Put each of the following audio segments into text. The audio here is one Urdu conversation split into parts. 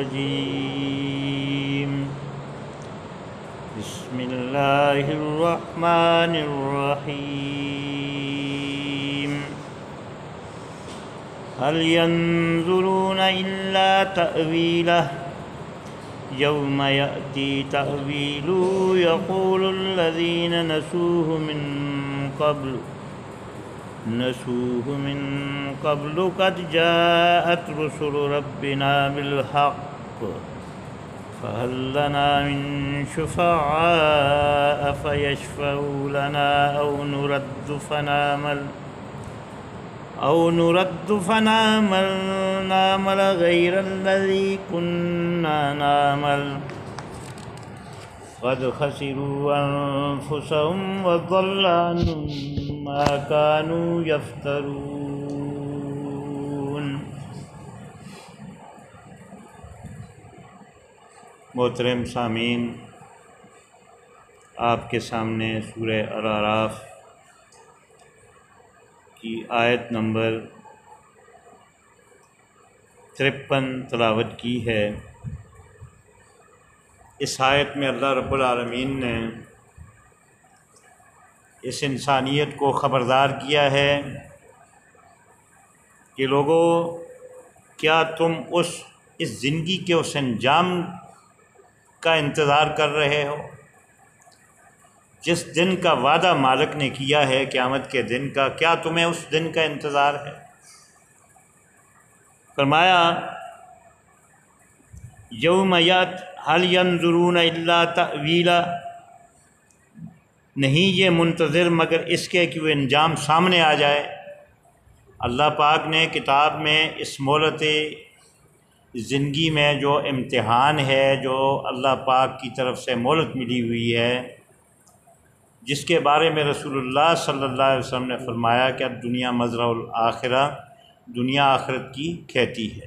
الرجيم بسم الله الرحمن الرحيم هل ينظرون إلا تأويله يوم يأتي تأويله يقول الذين نسوه من قبل قد جاءت رسل ربنا بالحق فهل لنا من شفعاء فيشفعوا لنا أو نرد فنعمل غير الذي كنا نعمل قد خسروا أنفسهم وضل عنهم ما كانوا يفترون۔ محترم سامعین، آپ کے سامنے سورہ الاعراف کی آیت نمبر 53 تلاوت کی ہے۔ اس آیت میں اللہ رب العالمین نے اس انسانیت کو خبردار کیا ہے کہ لوگو، کیا تم اس زندگی کے اس انجام کا انتظار کر رہے ہو جس دن کا وعدہ مالک نے کیا ہے، قیامت کے دن کا؟ کیا تمہیں اس دن کا انتظار ہے؟ فرمایا یوم یات هل ينظرون الا تأویلا، نہیں یہ منتظر مگر اس کے کہ وہ انجام سامنے آ جائے۔ اللہ پاک نے کتاب میں اس مہلت زندگی میں جو امتحان ہے، جو اللہ پاک کی طرف سے مہلت ملی ہوئی ہے، جس کے بارے میں رسول اللہ صلی اللہ علیہ وسلم نے فرمایا کہ دنیا مزرع الآخرہ، دنیا آخرت کی کھیتی ہے۔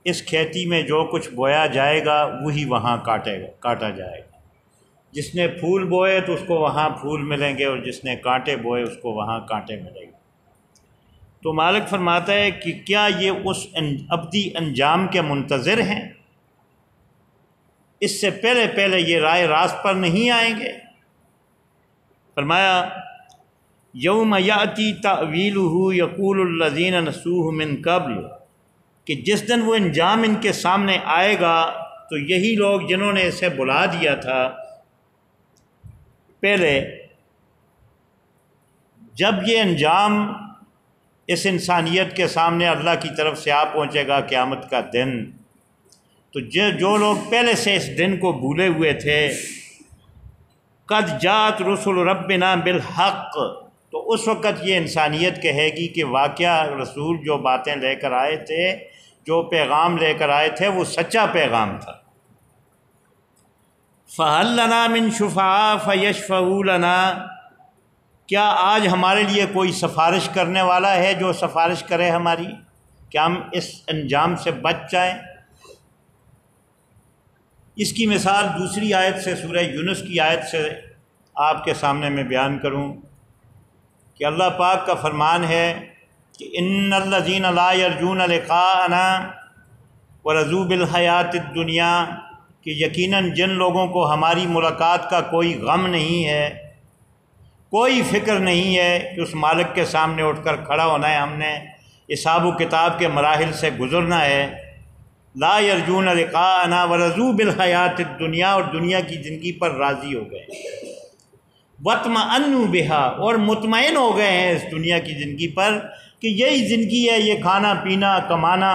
اس کھیتی میں جو کچھ بویا جائے گا وہی وہاں کاٹا جائے گا۔ جس نے پھول بوئے تو اس کو وہاں پھول ملیں گے، اور جس نے کانٹے بوئے اس کو وہاں کانٹے ملیں گے۔ تو مالک فرماتا ہے کہ کیا یہ اس ابدی انجام کے منتظر ہیں؟ اس سے پہلے یہ رائے راست پر نہیں آئیں گے؟ فرمایا یوم یاتی تأویلہ یقول الذین نسوہ من قبل، کہ جس دن وہ انجام ان کے سامنے آئے گا تو یہی لوگ جنہوں نے اسے بلا دیا تھا پہلے، جب یہ انجام اس انسانیت کے سامنے اللہ کی طرف سے آ پہنچے گا قیامت کا دن، تو جو لوگ پہلے سے اس دن کو بھولے ہوئے تھے، قد جاءت رسل ربنا بالحق، تو اس وقت یہ انسانیت کہے گی کہ واقعہ رسول جو باتیں لے کر آئے تھے، جو پیغام لے کر آئے تھے، وہ سچا پیغام تھا۔ فَهَلْ لَنَا مِن شُفَعَاءَ فَيَشْفَعُوا لَنَا، کیا آج ہمارے لیے کوئی سفارش کرنے والا ہے جو سفارش کرے ہماری کہ ہم اس انجام سے بچ جائیں؟ اس کی مثال دوسری آیت سے، سورہ یونس کی آیت سے آپ کے سامنے میں بیان کروں کہ اللہ پاک کا فرمان ہے کہ ان الذین لا یرجون لقاءنا ورضوا بالحیات الدنیا، کہ یقیناً جن لوگوں کو ہماری ملاقات کا کوئی غم نہیں ہے، کوئی فکر نہیں ہے کہ اس مالک کے سامنے اٹھ کر کھڑا ہونا ہے، ہم نے حساب و کتاب کے مراحل سے گزرنا ہے، لا یرجون لقاءنا ورضوا بالحیات الدنیا، اور دنیا کی زندگی پر راضی ہو گئے، واطمأنوا بہا، اور مطمئن ہو گئے ہیں اس دنیا کی زندگی پر کہ یہی زندگی ہے، یہ کھانا پینا، کمانا،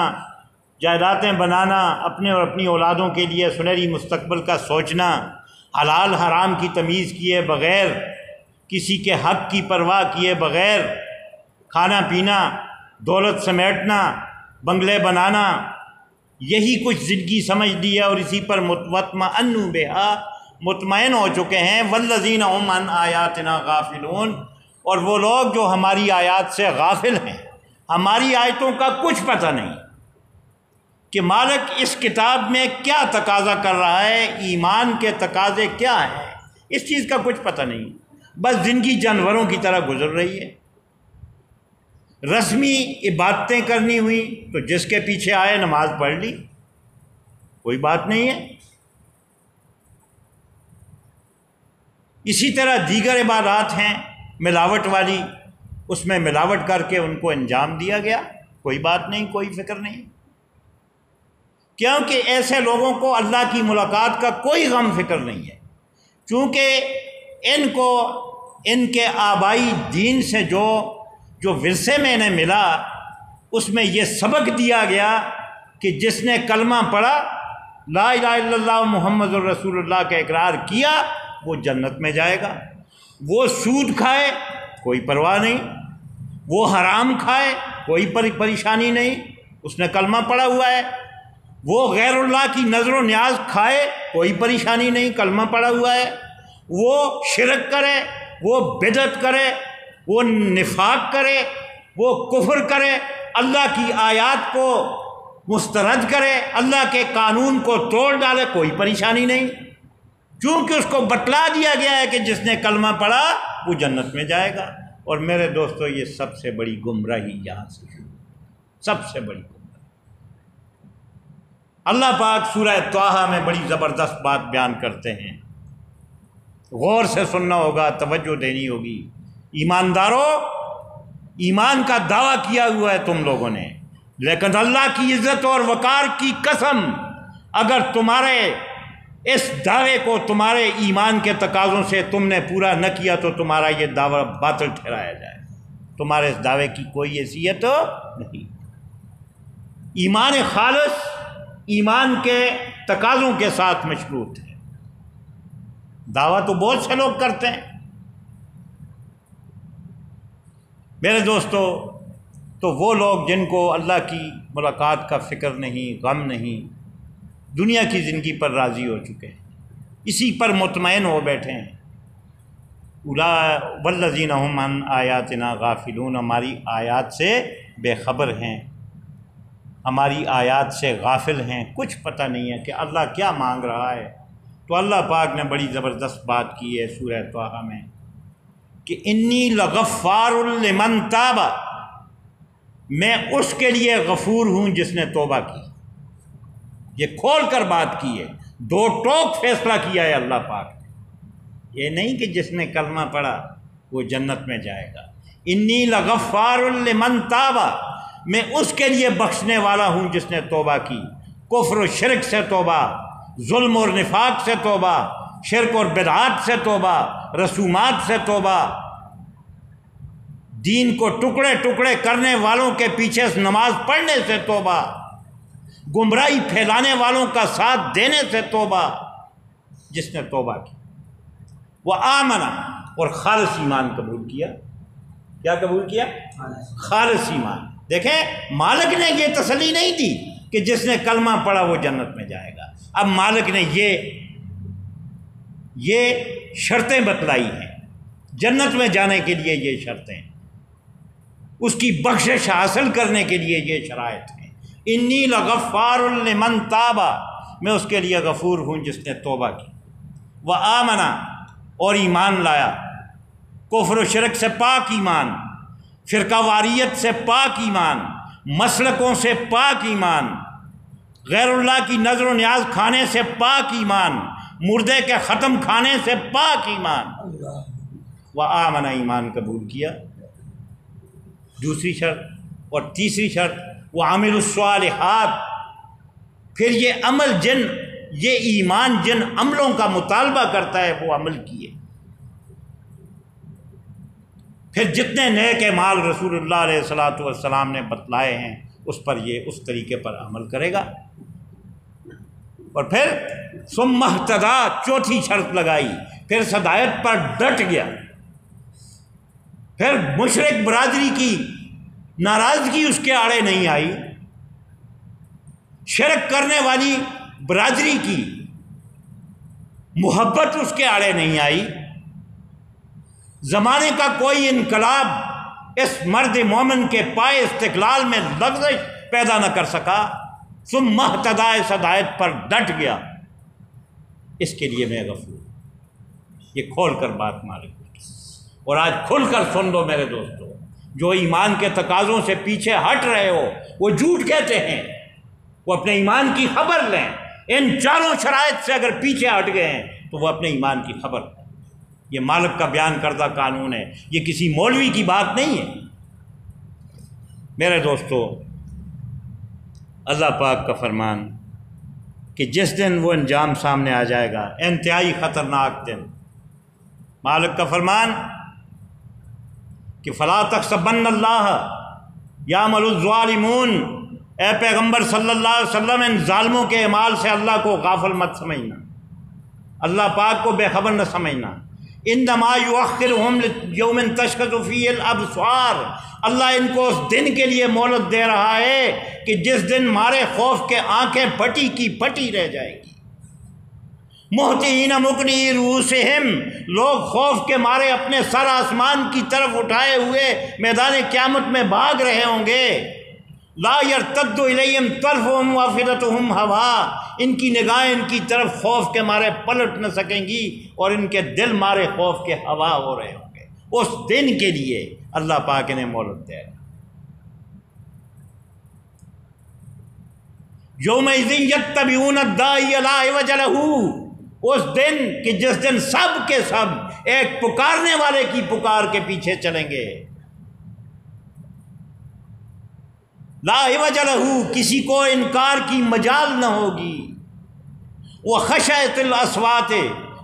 جائیدادیں بنانا، اپنے اور اپنی اولادوں کے لیے سنہری مستقبل کا سوچنا، حلال حرام کی تمیز کیے بغیر، کسی کے حق کی پرواہ کیے بغیر کھانا پینا، دولت سمیٹنا، بنگلے بنانا، یہی کچھ زندگی سمجھ لی ہے، اور اسی پر واطمأنوا بہا، مطمئن ہو چکے ہیں۔ والذین هم عن آیاتنا غافلون، اور وہ لوگ جو ہماری آیات سے غافل ہیں، ہماری آیتوں کا کچھ پتہ نہیں کہ مالک اس کتاب میں کیا تقاضا کر رہا ہے، ایمان کے تقاضے کیا ہیں، اس چیز کا کچھ پتہ نہیں، بس زندگی جانوروں کی طرح گزر رہی ہے۔ رسمی عبادتیں کرنی ہوئی تو جس کے پیچھے آئے نماز پڑھ لی، کوئی بات نہیں ہے۔ اسی طرح دیگر عبادات ہیں ملاوٹ والی، اس میں ملاوٹ کر کے ان کو انجام دیا گیا، کوئی بات نہیں، کوئی فکر نہیں، کیونکہ ایسے لوگوں کو اللہ کی ملاقات کا کوئی غم فکر نہیں ہے، چونکہ ان کو ان کے آبائی دین سے جو ورثے میں انہیں ملا، اس میں یہ سبق دیا گیا کہ جس نے کلمہ پڑھا، لا الہ الا اللہ محمد الرسول اللہ کا اقرار کیا، وہ جنت میں جائے گا۔ وہ سود کھائے کوئی پرواہ نہیں، وہ حرام کھائے کوئی پریشانی نہیں، اس نے کلمہ پڑھا ہوا ہے۔ وہ غیر اللہ کی نظر و نیاز کھائے کوئی پریشانی نہیں، کلمہ پڑھا ہوا ہے۔ وہ شرک کرے، وہ بدعت کرے، وہ نفاق کرے، وہ کفر کرے، اللہ کی آیات کو مسترد کرے، اللہ کے قانون کو توڑ ڈالے، کوئی پریشانی نہیں، چونکہ اس کو بتلا دیا گیا ہے کہ جس نے کلمہ پڑھا وہ جنت میں جائے گا۔ اور میرے دوستو، یہ سب سے بڑی گمراہی یہاں سے شروع، سب سے بڑی گمراہی۔ اللہ پاک سورہ طٰہٰ میں بڑی زبردست بات بیان کرتے ہیں، غور سے سننا ہوگا، توجہ دینی ہوگی۔ ایمانداروں، ایمان کا دعویٰ کیا ہوا ہے تم لوگوں نے، لیکن اللہ کی عزت اور وقار کی قسم، اگر تمہارے اس دعوے کو تمہارے ایمان کے تقاضوں سے تم نے پورا نہ کیا تو تمہارا یہ دعویٰ باطل ٹھہرایا جائے، تمہارے اس دعوے کی کوئی حیثیت نہیں۔ ایمان خالص ایمان کے تقاضوں کے ساتھ مشروط ہے۔ دعویٰ تو بہت سے لوگ کرتے ہیں میرے دوستو، تو وہ لوگ جن کو اللہ کی ملاقات کا فکر نہیں، غم نہیں، دنیا کی زندگی پر راضی ہو چکے ہیں، اسی پر مطمئن ہو بیٹھے ہیں، والذین هم عن آیاتنا غافلون، ہماری آیات سے بے خبر ہیں، ہماری آیات سے غافل ہیں، کچھ پتہ نہیں ہے کہ اللہ کیا مانگ رہا ہے۔ تو اللہ پاک نے بڑی زبردست بات کی ہے سورہ طٰہٰ میں کہ انی لغفار لمن تاب، میں اس کے لیے غفور ہوں جس نے توبہ کی۔ یہ کھول کر بات کی ہے، دو ٹوک فیصلہ کیا ہے اللہ پاک نے، یہ نہیں کہ جس نے کلمہ پڑھا وہ جنت میں جائے گا۔ انی لغفار لمن تاب، میں اس کے لیے بخشنے والا ہوں جس نے توبہ کی، کفر و شرک سے توبہ، ظلم اور نفاق سے توبہ، شرک اور بدعات سے توبہ، رسومات سے توبہ، دین کو ٹکڑے ٹکڑے کرنے والوں کے پیچھے نماز پڑھنے سے توبہ، گمراہی پھیلانے والوں کا ساتھ دینے سے توبہ۔ جس نے توبہ کی، وہ آمنا، اور خالص ایمان قبول کیا۔ کیا قبول کیا؟ خالص ایمان۔ دیکھیں، مالک نے یہ تسلی نہیں دی کہ جس نے کلمہ پڑھا وہ جنت میں جائے گا، اب مالک نے یہ شرطیں بتلائی ہیں، جنت میں جانے کے لیے یہ شرطیں، اس کی بخشش حاصل کرنے کے لیے یہ شرائط ہیں۔ انی لغفار لمن تاب، میں اس کے لیے غفور ہوں جس نے توبہ کی، وآمنا، اور ایمان لایا، کفر و شرک سے پاک ایمان، فرقہ واریت سے پاک ایمان، مسلکوں سے پاک ایمان، غیر اللہ کی نظر و نیاز کھانے سے پاک ایمان، مردے کے ختم کھانے سے پاک ایمان، وآمنا، ایمان قبول کیا۔ دوسری شرط اور تیسری شرط وعمل الصالحات، پھر یہ عمل یہ ایمان جن عملوں کا مطالبہ کرتا ہے وہ عمل کیے، پھر جتنے نیک اعمال رسول اللہ علیہ الصلوۃ والسلام نے بتلائے ہیں اس پر یہ اس طریقے پر عمل کرے گا۔ اور پھر ثم اہتدی، چوتھی شرط لگائی، پھر ہدایت پر ڈٹ گیا، پھر مشرک برادری کی ناراضگی اس کے آڑے نہیں آئی، شرک کرنے والی برادری کی محبت اس کے آڑے نہیں آئی، زمانے کا کوئی انقلاب اس مرد مومن کے پائے استقلال میں لغزش پیدا نہ کر سکا۔ ثم اہتدی، اس ہدایت پر ڈٹ گیا، اس کے لیے میں غفور۔ یہ کھول کر بات مالک کی، اور آج کھل کر سن لو میرے دوستو، جو ایمان کے تقاضوں سے پیچھے ہٹ رہے ہو، وہ جھوٹ کہتے ہیں، وہ اپنے ایمان کی خبر لیں، ان چاروں شرائط سے اگر پیچھے ہٹ گئے ہیں تو وہ اپنے ایمان کی خبر ہے۔ یہ مالک کا بیان کردہ قانون ہے، یہ کسی مولوی کی بات نہیں ہے۔ میرے دوستو، اللہ پاک کا فرمان کہ جس دن وہ انجام سامنے آ جائے گا، انتہائی خطرناک دن، مالک کا فرمان کہ فلا تحسبن اللہ یعمل الظالمون، اے پیغمبر صلی اللہ علیہ وسلم ان ظالموں کے اعمال سے اللہ کو غافل مت سمجھنا، اللہ پاک کو بے خبر نہ سمجھنا۔ انما یؤخرہم لیوم تشخص فیہ الابصار، اللہ ان کو اس دن کے لیے مہلت دے رہا ہے کہ جس دن مارے خوف کے آنکھیں پھٹی کی پھٹی رہ جائے گی۔ مہطعین مقنعی رؤوسہم، لوگ خوف کے مارے اپنے سر آسمان کی طرف اٹھائے ہوئے میدان قیامت میں بھاگ رہے ہوں گے۔ لا یرتد الیہم طرفہم وافئدتہم ہوا، ان کی نگاہیں ان کی طرف خوف کے مارے پلٹ نہ سکیں گی اور ان کے دل مارے خوف کے ہوا ہو رہے ہوں گے۔ اس دن کے لیے اللہ پاک انہیں مہلت دے رہا۔ یومئذ یتبعون الداعی لا عوج لہ، اس دن کہ جس دن سب کے سب ایک پکارنے والے کی پکار کے پیچھے چلیں گے۔ لا عوج لہ، کسی کو انکار کی مجال نہ ہوگی۔ وخشعت الاصوات،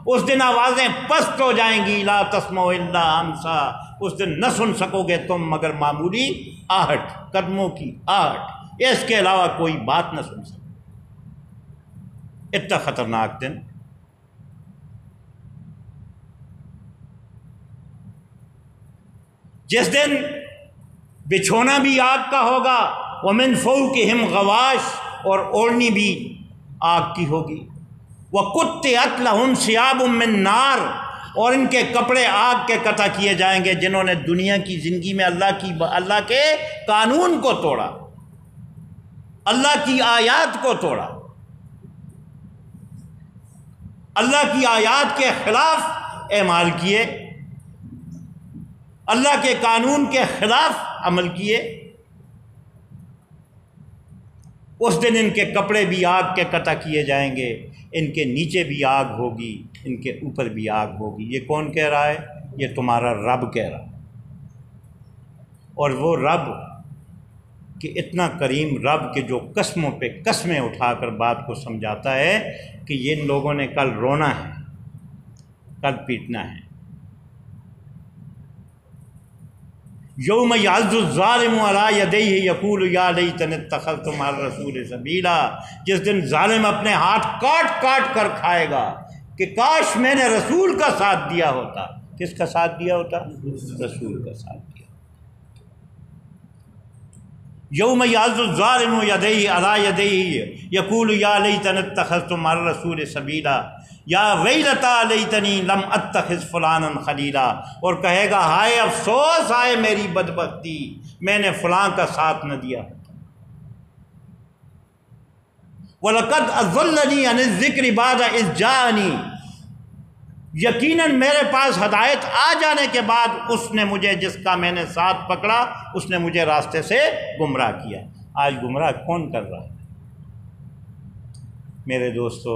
اس دن آوازیں پست ہو جائیں گی۔ لا تسمع الا ہمسا، اس دن نہ سن سکو گے تم مگر معمولی آہٹ، قدموں کی آہٹ، اس کے علاوہ کوئی بات نہ سن سکو۔ اتنا خطرناک دن۔ جس دن بچھونا بھی آگ کا ہوگا، ومن فوقہم غواش، اور اوڑھنی بھی آگ کی ہوگی۔ وقطعت لہم ثیاب من نار، اور ان کے کپڑے آگ کے قطع کیے جائیں گے جنہوں نے دنیا کی زندگی میں اللہ کے قانون کو توڑا، اللہ کی آیات کو توڑا، اللہ کی آیات کے خلاف اعمال کیے، اللہ کے قانون کے خلاف عمل کیے۔ اس دن ان کے کپڑے بھی آگ کے قطع کیے جائیں گے، ان کے نیچے بھی آگ ہوگی، ان کے اوپر بھی آگ ہوگی۔ یہ کون کہہ رہا ہے؟ یہ تمہارا رب کہہ رہا ہے۔ اور وہ رب کہ اتنا کریم رب کہ جو قسموں پہ قسمیں اٹھا کر بات کو سمجھاتا ہے کہ ان لوگوں نے کل رونا ہے، کل پیٹنا ہے۔ یوم یعض الظالم علی یدیہ یقول یا لیتنی اتخذت مع الرسول سبیلا، جس دن ظالم اپنے ہاتھ کاٹ کاٹ کر کھائے گا کہ کاش میں نے رسول کا ساتھ دیا ہوتا۔ کس کا ساتھ دیا ہوتا؟ رسول کا ساتھ دیا۔ یوم یعض الظالم یدیہ علی یدیہ یقول یا لیتنی اتخذت مع الرسول سبیلا یا ویلتا لیتنی لم اتخذ فلانا خلیلا، اور کہے گا ہائے افسوس، ہائے میری بدبختی، میں نے فلاں کا ساتھ نہ دیا۔ وَلَقَدْ أَضَلَّنِي عَنِ الذِّكْرِ بَعْدَ إِذْ جَاءَنِي، یقیناً میرے پاس ہدایت آ جانے کے بعد اس نے مجھے، جس کا میں نے ساتھ پکڑا، اس نے مجھے راستے سے گمراہ کیا۔ آج گمراہ کون کر رہا ہے؟ میرے دوستو،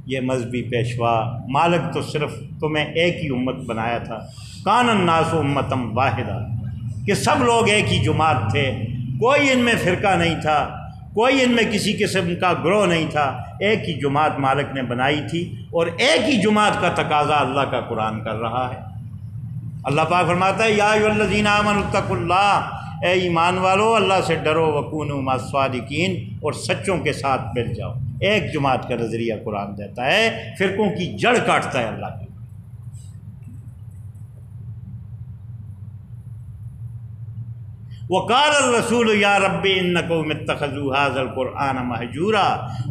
یہ مذہبی پیشوا مالک تو صرف تمہیں ایک ہی امت بنایا تھا، کان الناس امۃ واحدہ، کہ سب لوگ ایک ہی جماعت تھے، کوئی ان میں فرقہ نہیں تھا، کوئی ان میں کسی قسم کا گروہ نہیں تھا، ایک ہی جماعت مالک نے بنائی تھی، اور ایک ہی جماعت کا تقاضا اللہ کا قرآن کر رہا ہے۔ اللہ پاک فرماتا ہے یا ایھا الذین آمنوا اتقوا اللہ، اے ایمان والو اللہ سے ڈرو، وکونوا مع الصادقین، اور سچوں کے ساتھ مل جاؤ۔ ایک جماعت کا نظریہ قرآن دیتا ہے، فرقوں کی جڑ کاٹتا ہے اللہ کا۔ وقال الرسول یا رب ان قوم اتخذوا هذا القرآن مہجورا،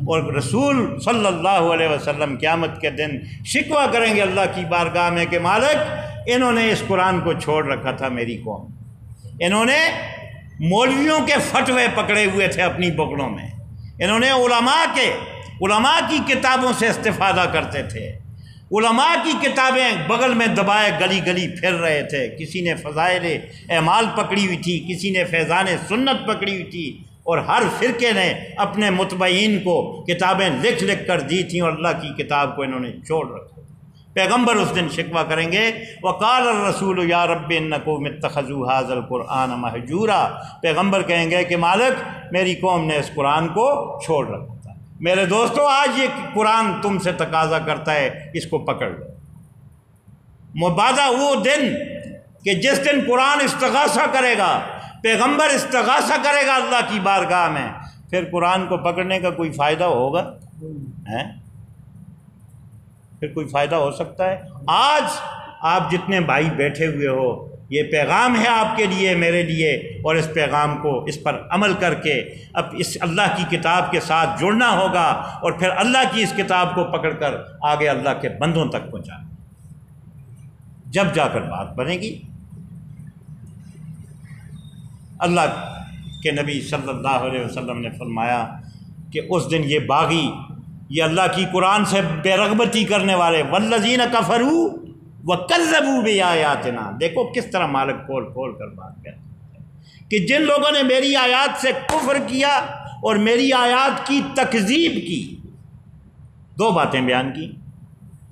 اور رسول صلی اللہ علیہ وسلم قیامت کے دن شکوہ کریں گے اللہ کی بارگاہ میں کہ مالک انہوں نے اس قرآن کو چھوڑ رکھا تھا، میری قوم، انہوں نے مولویوں کے فتوے پکڑے ہوئے تھے اپنی بغلوں میں، انہوں نے علماء کی کتابوں سے استفادہ کرتے تھے، علماء کی کتابیں بغل میں دبائے گلی گلی پھر رہے تھے، کسی نے فضائل اعمال پکڑی ہوئی تھی، کسی نے فیضان سنت پکڑی ہوئی تھی، اور ہر فرقے نے اپنے متبعین کو کتابیں لکھ لکھ کر دی تھیں اور اللہ کی کتاب کو انہوں نے چھوڑ رکھا۔ پیغمبر اس دن شکوہ کریں گے، وقال الرسول یا رب انکم اتخذوا ھذا القرآن مہجورا، پیغمبر کہیں گے کہ مالک میری قوم نے اس قرآن کو چھوڑ رکھا تھا۔ میرے دوستو، آج یہ قرآن تم سے تقاضا کرتا ہے اس کو پکڑ لو۔ مبادہ وہ دن کہ جس دن قرآن استغاثہ کرے گا، پیغمبر استغاثہ کرے گا اللہ کی بارگاہ میں، پھر قرآن کو پکڑنے کا کوئی فائدہ ہوگا؟ پھر کوئی فائدہ ہو سکتا ہے؟ آج آپ جتنے بھائی بیٹھے ہوئے ہو، یہ پیغام ہے آپ کے لیے، میرے لیے، اور اس پیغام کو اس پر عمل کر کے اب اس اللہ کی کتاب کے ساتھ جڑنا ہوگا، اور پھر اللہ کی اس کتاب کو پکڑ کر آگے اللہ کے بندوں تک پہنچانا، جب جا کر بات بنے گی۔ اللہ کے نبی صلی اللہ علیہ وسلم نے فرمایا کہ اس دن یہ باغی، یہ اللہ کی قرآن سے بے رغبتی کرنے والے، والذین کفروا وکذبوا بآیاتنا، دیکھو کس طرح مالک کھول کھول کر بات کرتے ہیں کہ جن لوگوں نے میری آیات سے کفر کیا اور میری آیات کی تکذیب کی، دو باتیں بیان کی،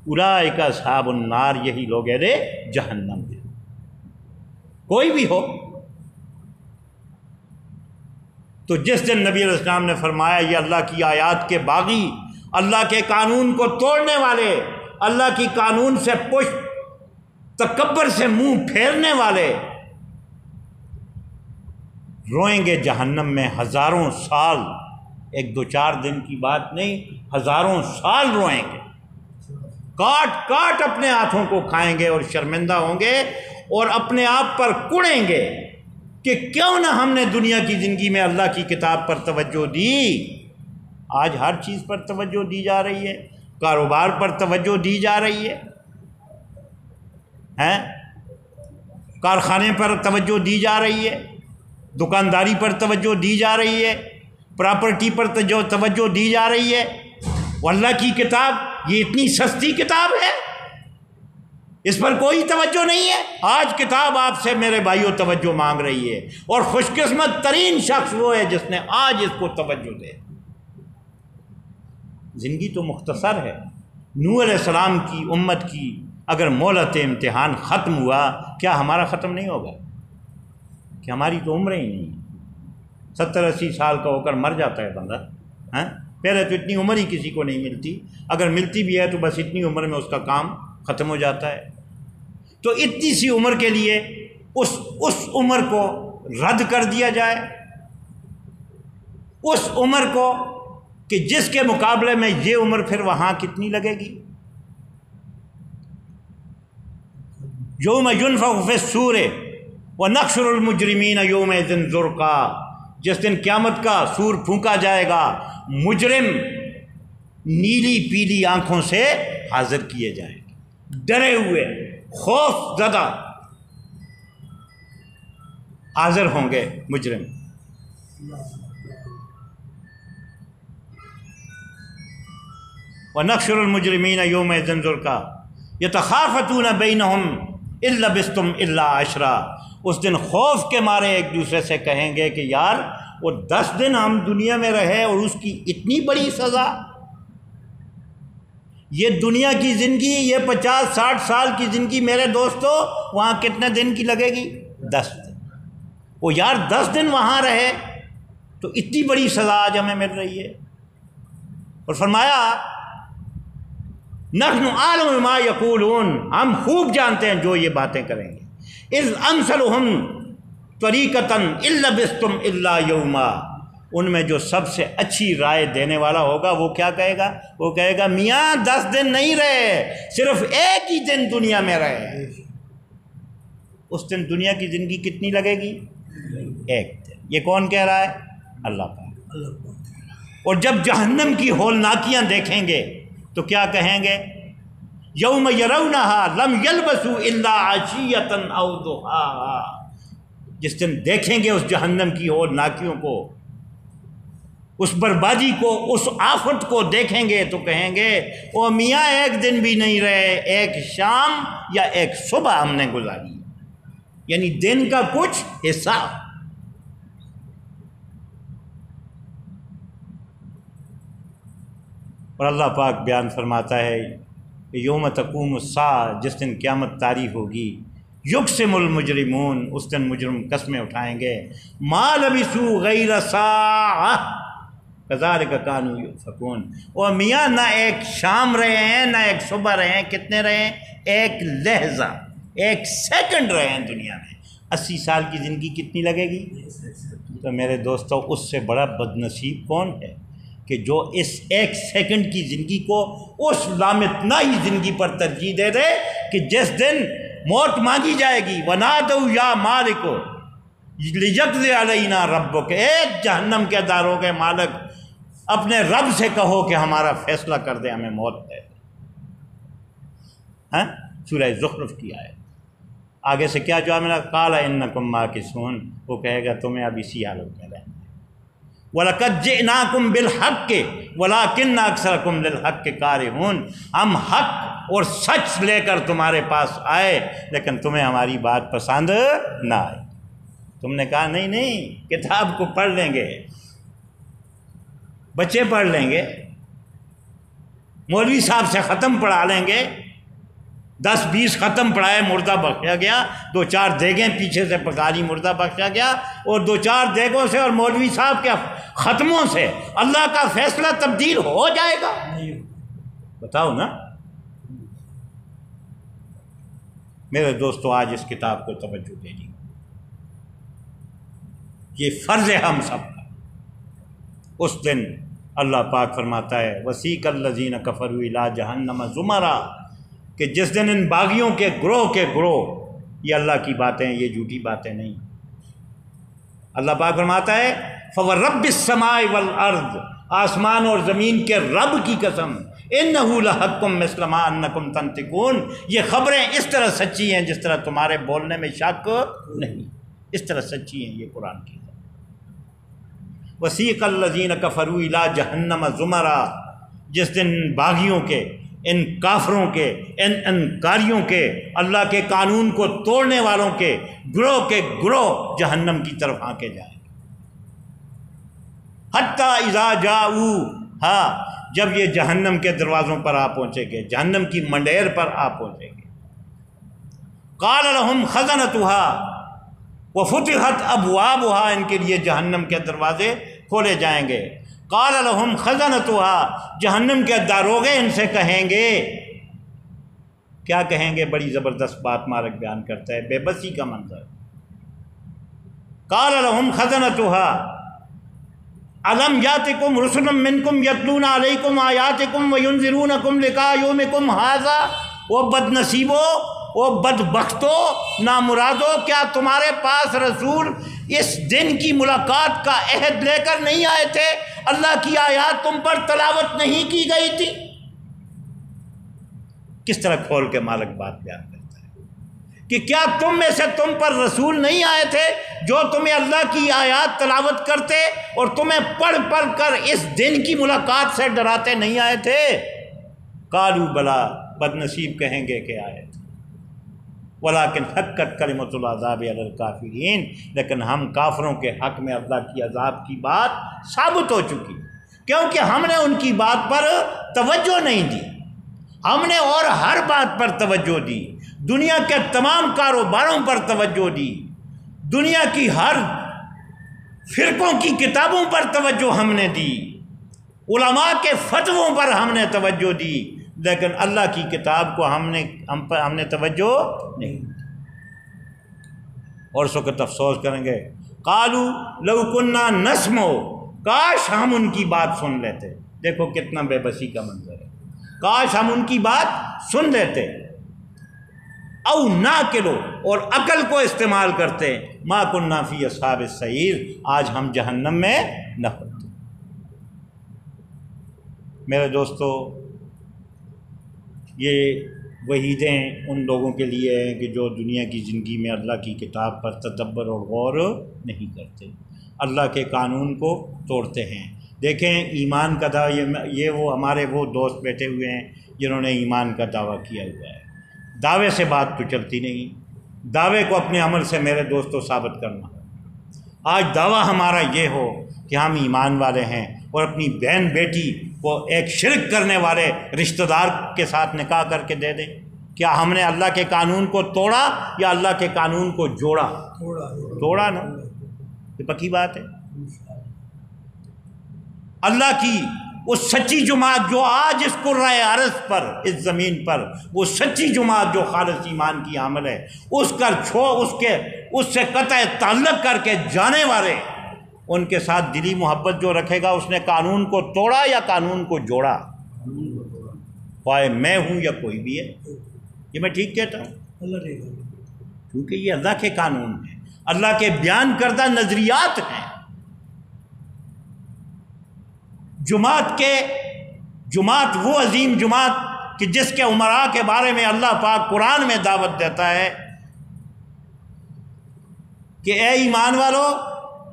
اولئک اصحاب النار، یہی لوگ اہل جہنم ہیں۔ کوئی بھی ہو، تو جس دن نبی علیہ السلام نے فرمایا یہ اللہ کی آیات کے باغی، اللہ کے قانون کو توڑنے والے، اللہ کی قانون سے پشت تکبر سے منہ پھیرنے والے، روئیں گے جہنم میں ہزاروں سال، ایک دو چار دن کی بات نہیں، ہزاروں سال روئیں گے، کاٹ کاٹ اپنے ہاتھوں کو کھائیں گے اور شرمندہ ہوں گے اور اپنے آپ پر کڑیں گے کہ کیوں نہ ہم نے دنیا کی زندگی میں اللہ کی کتاب پر توجہ دی۔ آج ہر چیز پر توجہ دی جا رہی ہے، کاروبار پر توجہ دی جا رہی ہے، کارخانے پر توجہ دی جا رہی ہے، دکانداری پر توجہ دی جا رہی ہے، پراپرٹی پر توجہ دی جا رہی ہے۔ اللہ کی کتاب یہ اتنی سستی کتاب ہے، اس پر کوئی توجہ نہیں ہے۔ آج کتاب آپ سے میرے بھائیوں توجہ مانگ رہی ہے، اور خوش قسمت ترین شخص وہ ہے جس نے آج اس کو توجہ دے۔ زندگی تو مختصر ہے۔ نوح علیہ السلام کی امت کی اگر مہلت امتحان ختم ہوا، کیا ہمارا ختم نہیں ہوگا؟ کہ ہماری تو عمریں ہی نہیں، 70-80 سال کا ہو کر مر جاتا ہے بندہ۔ پہلے تو اتنی عمر ہی کسی کو نہیں ملتی، اگر ملتی بھی ہے تو بس اتنی عمر میں اس کا کام ختم ہو جاتا ہے۔ تو اتنی سی عمر کے لیے اس عمر کو رد کر دیا جائے، اس عمر کو کہ جس کے مقابلے میں یہ عمر پھر وہاں کتنی لگے گی۔ یوم ینفخ فی الصور ونحشر المجرمین یومئذ زرقا، جس دن قیامت کا سور پھونکا جائے گا، مجرم نیلی پیلی آنکھوں سے حاضر کیے جائیں گے، ڈرے ہوئے، خوف زدہ حاضر ہوں گے مجرم۔ وَنَحْشُرُ الْمُجْرِمِينَ يَوْمَئِذٍ زُرْقًا يَتَخَافَتُونَ بَيْنَهُمْ إِن لَّبِثْتُمْ إِلَّا عَشْرًا، اس دن خوف کے مارے ایک دوسرے سے کہیں گے کہ یار وہ 10 دن ہم دنیا میں رہے اور اس کی اتنی بڑی سزا۔ یہ دنیا کی زندگی، یہ 50-60 سال کی زندگی میرے دوستو وہاں کتنے دن کی لگے گی؟ 10 دن۔ وہ یار 10 دن وہاں رہے تو اتنی بڑی سزا آج ہمیں مل رہی ہے۔ اور فرمایا نحن اعلم بما یقولون، ہم خوب جانتے ہیں جو یہ باتیں کریں گے۔ اذ امثلهم طریقۃ ان لبثتم الا یوما، ان میں جو سب سے اچھی رائے دینے والا ہوگا وہ کیا کہے گا؟ وہ کہے گا میاں 10 دن نہیں رہے، صرف ایک ہی دن دنیا میں رہے۔ اس دن دنیا کی زندگی کتنی لگے گی؟ ایک دن۔ یہ کون کہہ رہا ہے؟ اللہ پاک۔ اور جب جہنم کی ہولناکیاں دیکھیں گے تو کیا کہیں گے؟ یوم یرونہا لم یلبثوا الا عشیۃ او ضحاہا، جس دن دیکھیں گے اس جہنم کی ہولناکیوں کو، اس بربادی کو، اس آفت کو دیکھیں گے تو کہیں گے او میاں ایک دن بھی نہیں رہے، ایک شام یا ایک صبح ہم نے گزاری، یعنی دن کا کچھ حصہ۔ اور اللہ پاک بیان فرماتا ہے یوم تقوم الساعہ، جس دن قیامت طاری ہوگی، یقسم المجرمون، اس دن مجرم قسمیں اٹھائیں گے، ما لبثوا غیر ساعہ کذالک کانوا یؤفکون، اور میاں نہ ایک شام رہے ہیں نہ ایک صبح رہے ہیں، کتنے رہے ہیں؟ ایک لہجہ، ایک سیکنڈ رہے ہیں دنیا میں۔ 80 سال کی زندگی کتنی لگے گی؟ تو میرے دوستو اس سے بڑا بد نصیب کون ہے کہ جو اس ایک سیکنڈ کی زندگی کو اس لامتناہی زندگی پر ترجیح دے دے کہ جس دن موت مانگی جائے گی، وَنَادَوْا يَا مَالِكُ لِيَقْضِ عَلَيْنَا رَبُّكَ، ایک جہنم کے داروں کے مالک اپنے رب سے کہو کہ ہمارا فیصلہ کر دے، ہمیں موت دے۔ ہاں، سورہ زخرف کی آیت۔ آگے سے کیا جواب ملا؟ قَالَ إِنَّكُمْ مَاكِثُونَ، وہ کہے گا تمہیں اب اسی حالت میں رہنا ہے۔ وَلَقَدْ جِئْنَاكُمْ بِالْحَقِّ وَلَٰكِنَّ أَكْثَرَكُمْ لِلْحَقِّ كَارِهُونَ، ہم حق اور سچ لے کر تمہارے پاس آئے لیکن تمہیں ہماری بات پسند نہ آئی۔ تم نے کہا نہیں نہیں، کتاب کو پڑھ لیں گے، بچے پڑھ لیں گے، مولوی صاحب سے ختم پڑھا لیں گے، 10-20 ختم پڑھائے، مردہ بخشا گیا، 2-4 دیگیں پیچھے سے پکا لی، مردہ بخشا گیا، اور 2-4 دیگوں سے اور مولوی صاحب کے ختموں سے اللہ کا فیصلہ تبدیل ہو جائے گا؟ بتاؤ نا۔ میرے دوستو آج اس کتاب کو توجہ دینی، یہ فرض ہے ہم سب کا۔ اس دن اللہ پاک فرماتا ہے وَسِیقَ الَّذِینَ کَفَرُوا إِلَىٰ جَهَنَّمَ زُمَرًا، کہ جس دن ان باغیوں کے گروہ، یہ اللہ کی باتیں، یہ جھوٹی باتیں نہیں۔ اللہ پاک فرماتا ہے فَوَرَبِّ السَّمَاءِ وَالْأَرْضِ، آسمان اور زمین کے رب کی قسم، إِنَّهُ لَحَقٌّ مِثْلَ مَا أَنَّكُمْ تَنطِقُونَ، یہ خبریں اس طرح سچی ہیں جس طرح تمہارے بولنے میں شک نہیں، اس طرح سچی ہیں یہ قرآن کی۔ وَسِیقَ الَّذِینَ کَفَرُوا إِلَىٰ جَهَنَّمَ زُمَرًا، جس دن باغیوں کے، ان کافروں کے، ان انکاریوں کے، اللہ کے قانون کو توڑنے والوں کے گروہ جہنم کی طرف آنکے جائیں گے۔ حتیٰ اذا جاؤوہا، جب یہ جہنم کے دروازوں پر آ پہنچے گے، جہنم کی منڈیر پر آ پہنچے گے، قال لہم خزنتہا وفتحت ابوابها، ان کے لیے جہنم کے دروازے کھولے جائیں گے۔ قال لہم خزنتها، جہنم کے داروغے ان سے کہیں گے، کیا کہیں گے؟ بڑی زبردست بات مالک بیان کرتا ہے، بے بسی کا منظر۔ قال لہم خزنتها الم یاتکم رسل منکم یتلون علیکم آیاتکم وینذرونکم لقاء یومکم ھذا، وہ بد نصیبو، وہ بدبختو، نامرادو، کیا تمہارے پاس رسول اس دن کی ملاقات کا عہد لے کر نہیں آئے تھے؟ اللہ کی آیات تم پر تلاوت نہیں کی گئی تھی؟ کس طرح کھول کے مالک بات بیان کرتا ہے کہ کیا تم میں سے تم پر رسول نہیں آئے تھے جو تمہیں اللہ کی آیات تلاوت کرتے اور تمہیں پڑھ پڑھ کر اس دن کی ملاقات سے ڈراتے نہیں آئے تھے؟ قالوا بلا، بد نصیب کہیں گے کہ آئے تھے، ولیکن حقت کلمۃ العذاب علی الکافرین، لیکن ہم کافروں کے حق میں اللہ کی عذاب کی بات ثابت ہو چکی، کیونکہ ہم نے ان کی بات پر توجہ نہیں دی، ہم نے اور ہر بات پر توجہ دی، دنیا کے تمام کاروباروں پر توجہ دی، دنیا کی ہر فرقوں کی کتابوں پر توجہ ہم نے دی، علماء کے فتووں پر ہم نے توجہ دی، لیکن اللہ کی کتاب کو ہم نے توجہ نہیں۔ اور اس وقت افسوس کریں گے، قالوا لو كنا نسمع، کاش ہم ان کی بات سن لیتے۔ دیکھو کتنا بے بسی کا منظر ہے، کاش ہم ان کی بات سن لیتے، او ناقلو، اور عقل کو استعمال کرتے، ما كنا فی اصحاب السعیر، آج ہم جہنم میں نہ ہوتے۔ میرے دوستو، یہ وعیدیں ان لوگوں کے لیے ہیں کہ جو دنیا کی زندگی میں اللہ کی کتاب پر تدبر اور غور نہیں کرتے، اللہ کے قانون کو توڑتے ہیں۔ دیکھیں ایمان کا دعویٰ، یہ وہ ہمارے وہ دوست بیٹھے ہوئے ہیں جنہوں نے ایمان کا دعویٰ کیا ہوا ہے۔ دعوے سے بات تو چلتی نہیں، دعوے کو اپنے عمل سے میرے دوستوں ثابت کرنا۔ آج دعویٰ ہمارا یہ ہو کہ ہم ایمان والے ہیں اور اپنی بہن بیٹی کو ایک شرک کرنے والے رشتہ دار کے ساتھ نکاح کر کے دے دیں؟ کیا ہم نے اللہ کے قانون کو توڑا یا اللہ کے قانون کو جوڑا؟ توڑا نا، یہ پکی بات ہے۔ اللہ کی وہ سچی جماعت جو آج اس قرۂ عرض پر، اس زمین پر، وہ سچی جماعت جو خالص ایمان کی عمل ہے، اس سے قطع تعلق کر کے جانے والے، ان کے ساتھ دلی محبت جو رکھے گا، اس نے قانون کو توڑا یا قانون کو جوڑا؟ خواہ میں ہوں یا کوئی بھی ہے، یہ میں ٹھیک کہتا ہوں، کیونکہ یہ اللہ کے قانون ہیں، اللہ کے بیان کردہ نظریات ہیں۔ جماعت وہ عظیم جماعت کہ جس کے امراء کے بارے میں اللہ پاک قرآن میں دعوت دیتا ہے کہ اے ایمان والو،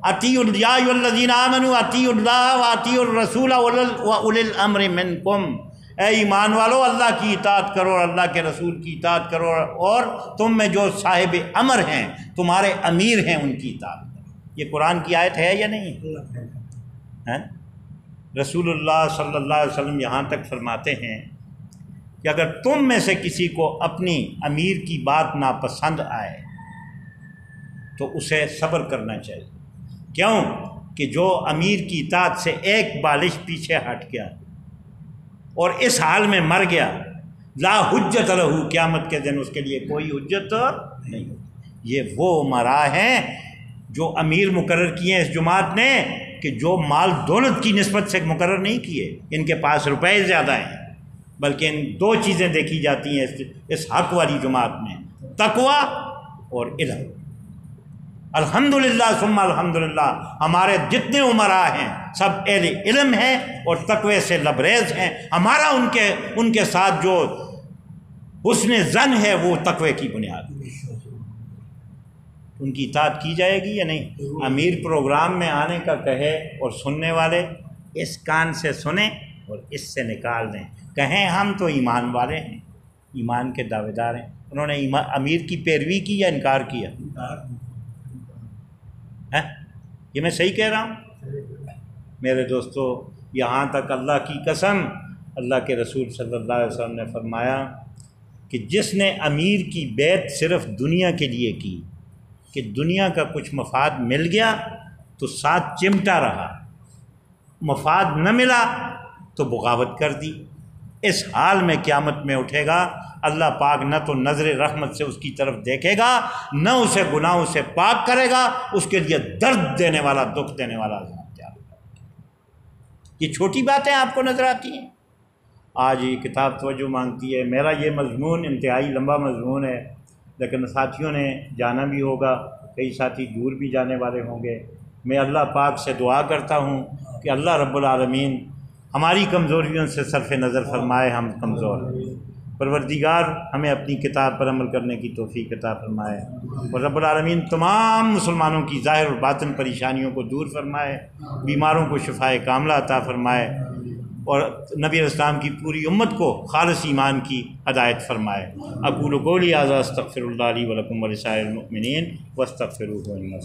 اطیعوا یا ایھا الذین آمنوا اطیعوا اللہ واطیعوا الرسول واولی الامر منکم، اے ایمان والو اللہ کی اطاعت کرو اور اللہ کے رسول کی اطاعت کرو، اور تم میں جو صاحب امر ہیں، تمہارے امیر ہیں، ان کی اطاعت کرو۔ یہ قرآن کی آیت ہے یا نہیں ہے؟ رسول اللہ صلی اللہ علیہ وسلم یہاں تک فرماتے ہیں کہ اگر تم میں سے کسی کو اپنی امیر کی بات ناپسند آئے تو اسے صبر کرنا چاہیے۔ کیوں کہ جو امیر کی اطاعت سے ایک بالش پیچھے ہٹ گیا اور اس حال میں مر گیا، لا حجت لہ، قیامت کے دن اس کے لیے کوئی حجت نہیں ہوگی۔ یہ وہ امراء ہیں جو امیر مقرر کیے ہیں اس جماعت نے، کہ جو مال دولت کی نسبت سے مقرر نہیں کیے، ان کے پاس روپے زیادہ ہیں، بلکہ ان دو چیزیں دیکھی جاتی ہیں اس حق والی جماعت میں، تقوی اور علم۔ الحمدللہ ثم الحمدللہ، ہمارے جتنے امراء ہیں سب اہل علم ہیں اور تقوی سے لبریز ہیں۔ ہمارا ان کے ساتھ جو حسن ظن ہے وہ تقوی کی بنیاد ہے۔ ان کی اطاعت کی جائے گی یا نہیں؟ امیر پروگرام میں آنے کا کہے اور سننے والے اس کان سے سنیں اور اس سے نکال دیں، کہیں ہم تو ایمان والے ہیں، ایمان کے دعوے دار ہیں۔ انہوں نے امیر کی پیروی کی یا انکار کیا؟ یہ میں صحیح کہہ رہا ہوں؟ میرے دوستو، یہاں تک اللہ کی قسم، اللہ کے رسول صلی اللہ علیہ وسلم نے فرمایا کہ جس نے امیر کی بیعت صرف دنیا کے لیے کی کہ دنیا کا کچھ مفاد مل گیا تو ساتھ چمٹا رہا، مفاد نہ ملا تو بغاوت کر دی، اس حال میں قیامت میں اٹھے گا۔ اللہ پاک نہ تو نظر رحمت سے اس کی طرف دیکھے گا، نہ اسے گناہوں سے پاک کرے گا، اس کے لیے درد دینے والا، دکھ دینے والا عذاب تیار ہوگا۔ یہ چھوٹی باتیں آپ کو نظر آتی ہیں؟ آج یہ کتاب توجہ مانگتی ہے۔ میرا یہ مضمون انتہائی لمبا مضمون ہے، لیکن ساتھیوں نے جانا بھی ہوگا، کئی ساتھی دور بھی جانے والے ہوں گے۔ میں اللہ پاک سے دعا کرتا ہوں کہ اللہ رب العالمین ہماری کمزوریوں سے صرف نظر فرمائے، ہم کمزور ہیں۔ پروردگار ہمیں اپنی کتاب پر عمل کرنے کی توفیق عطا فرمائے، اور رب العالمین تمام مسلمانوں کی ظاہر و باطن پریشانیوں کو دور فرمائے، بیماروں کو شفائے کاملہ عطا فرمائے، اور نبی الاسلام کی پوری امت کو خالص ایمان کی ہدایت فرمائے۔ اقول قولی ھذا استغفر اللہ لی ولکم ولسائر المؤمنین واستغفروہ انہ